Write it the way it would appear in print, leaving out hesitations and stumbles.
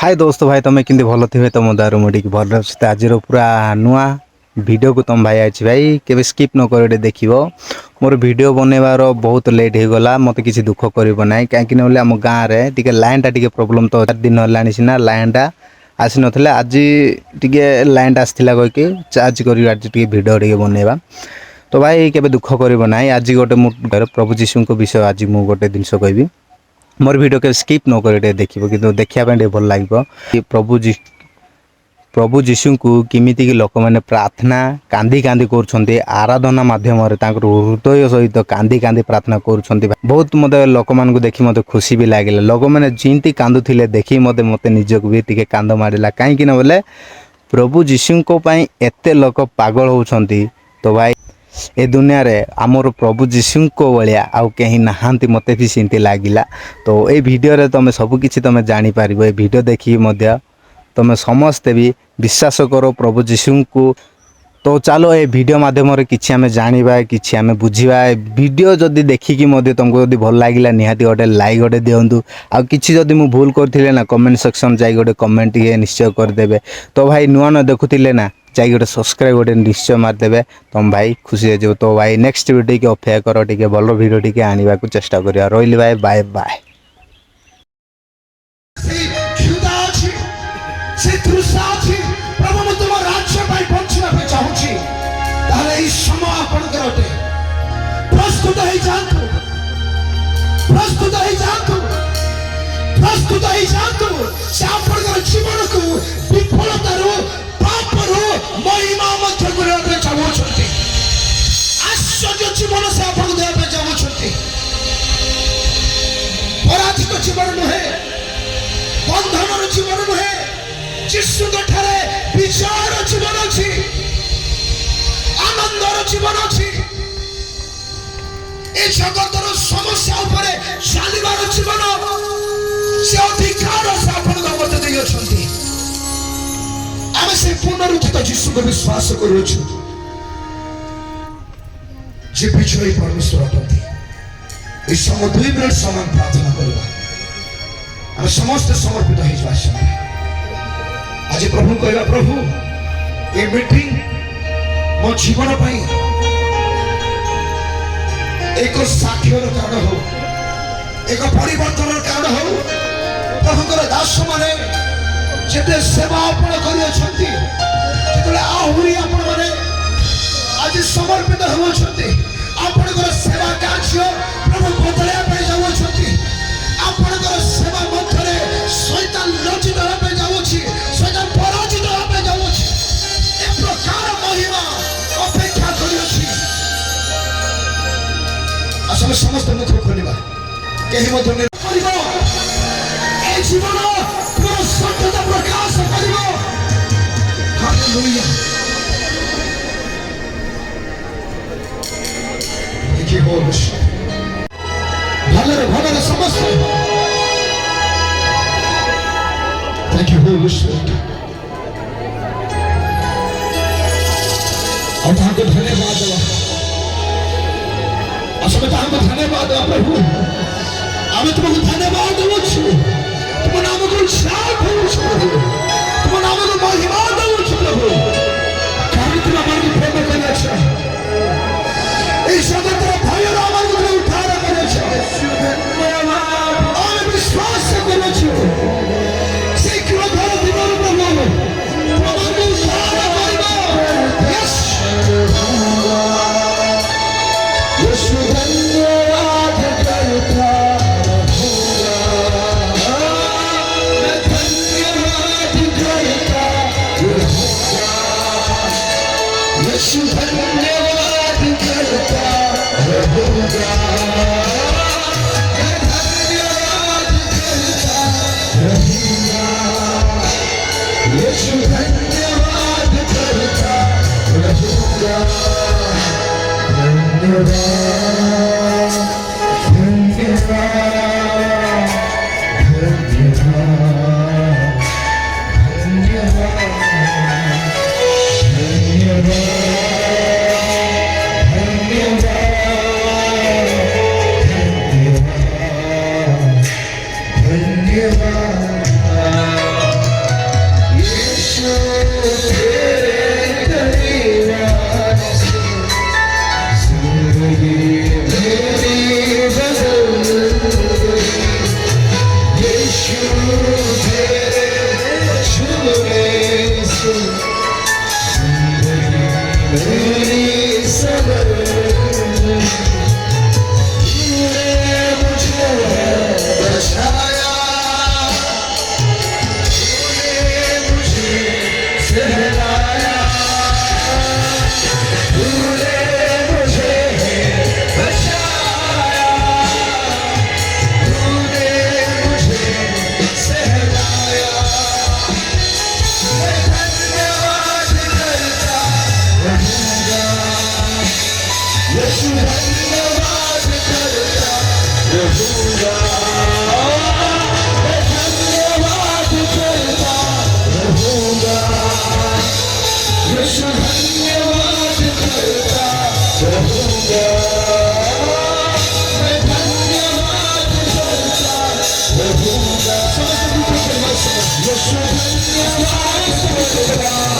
हाय दोस्त भाई तुम कि भल थे तुम दारू मुझे भल अच्छे आज पूरा नुआ वीडियो को तुम भाई अच्छी भाई के स्किप न कर देख मोर वीडियो बनवार बहुत लेट हो गला मत किसी दुख कर ना कहीं आम गाँव में लाइन टा प्रोब्लेम तो 4 दिन है सीना लाइन टा आसी ना आज टे लाइन टा आसाला कहीकि चार्ज कर वीडियो टे बनवा तो भाई के दुख कर ना आज गोटे मुझे प्रभु जीशु विषय आज मुझे गोटे जिनस कहि मोर वीडियो के स्किप न कर देखिए कि देखापी भल लगे प्रभु जीशु को किमिति कि लोक मैंने प्रार्थना कांदी कांदी कर आराधना मध्यम हृदय सहित कांदी कांदी प्रार्थना कर बहुत मत लोक मान देखी मत खुशी भी लगे लोक मैंने जीती कांदुले देखी मत निजक भी टे कांद मारा कहीं बोले प्रभु जीशु एत लोक पागल होती तो भाई ए दुनिया रे आमर प्रभु जीशु को भाया आउ कहीं नहांती मत भी सेमती लगिला तो ये वीडियो रे तुम सबकि तुम जापर ये वीडियो देखिए तुम समस्ते भी विश्वास करो प्रभु जीशु को तो चलो ये वीडियो माध्यम किसी आम जाना कि आम बुझा वीडियो जदि देखिकी तुमको जब भल लगे निहाती गोटे लाइक गोटे दिंतु आउ कि जदि मुझे भूल करते ना कमेंट सेक्शन जाए गोटे कमेंट निश्चय करदे तो भाई नुआ न देखुले ना जाए गोटे सब्सक्राइब गोटे निश्चय मारदे तुम भाई खुशी हो तो भाई नेक्स्ट वीडियो के अपेक्षा कर टे भल वीडियो टे आने को चेष्टा करिया रही भाई बाय बाय। जीवन को विफलतार पापर महिमा चाहते आश्चर्य जीवन से आपको देवा चाहते पराजित जीवन नुहे बंधन जीवन नुहे जीशु विजयर जीवन अच्छी आनंदर जीवन अच्छी ए जगतर समस्या उपरे चलिबार जीवन से अधिकार से आपको मत देइछन्ती आमे से पुनरुत्थित जीशु को विश्वास करूछु जे विजयी परमेश्वर अटंती इस समय 2 मिनट समान प्रार्थना करवा आमे समस्त समर्पित हो जावा समय आज प्रभु कहला प्रभु ए मीटिंग मो जीवन पई एक साक्षर कारण हो एक परिवर्तन कारण हो प्रभुकर दास माने जेते सेवा आपण करियछंती जेतले आहुरी आपण माने आज समर्पित होछंती आपणकर सेवा कार्य प्रभु बदले पे जावछंती आपणकर सेवा मध्यरे शैतान लज्जित होबे जावछि शैतान पराजित होबे जावछि एक प्रकार महिमा अपेक्षा करियछि असम समस्त मुख खोलिबा केहि मध्य में करिबो ए जीवन पूरा सत्यता प्रकाश करिबो हालेलुया देखिए बोल भलरे समस्त थैंक यू होली स्पिरिट और ताको धन्यवाद देवा असम ताको धन्यवाद देवा प्रभु आमे तुमको धन्यवाद देवछु तुम नाम को शाप होछु प्रभु तुम नाम को महिमा देवछु प्रभु कारण तुम हमारे प्रेम करे छ ए जगत रे भय रामन को उद्धार करे छ आमे विश्वास करे छ से क्रोधर दिनर प्रभु तुम हमारे उद्धार करबो यस यीशु धन्यवाद करता करता रहूंगा मैं धन्यवाद करता रहूंगा यीशु धन्यवाद करता